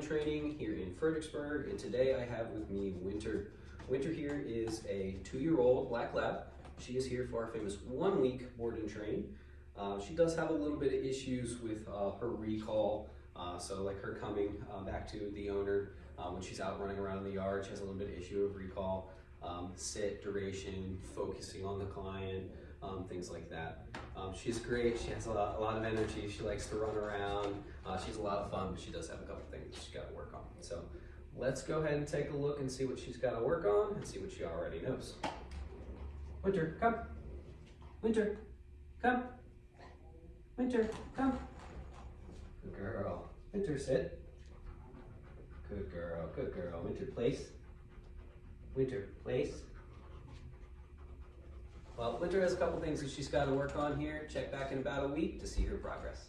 training here in Fredericksburg, and today I have with me Winter. Winter here is a 2-year-old black lab. She is here for our famous 1-week board and train. She does have a little bit of issues with her recall, so like her coming back to the owner when she's out running around in the yard. She has a little bit of issue of recall, sit, duration, focusing on the client, things like that. She's great. She has a lot of energy. She likes to run around. She's a lot of fun, but she does have a couple things she's got to work on. So let's go ahead and take a look and see what she's got to work on and see what she already knows. Winter, come. Winter, come. Winter, come. Good girl. Winter, sit. Good girl, good girl. Winter, place. Winter, place. Well, Winter has a couple things that she's got to work on here. Check back in about a week to see her progress.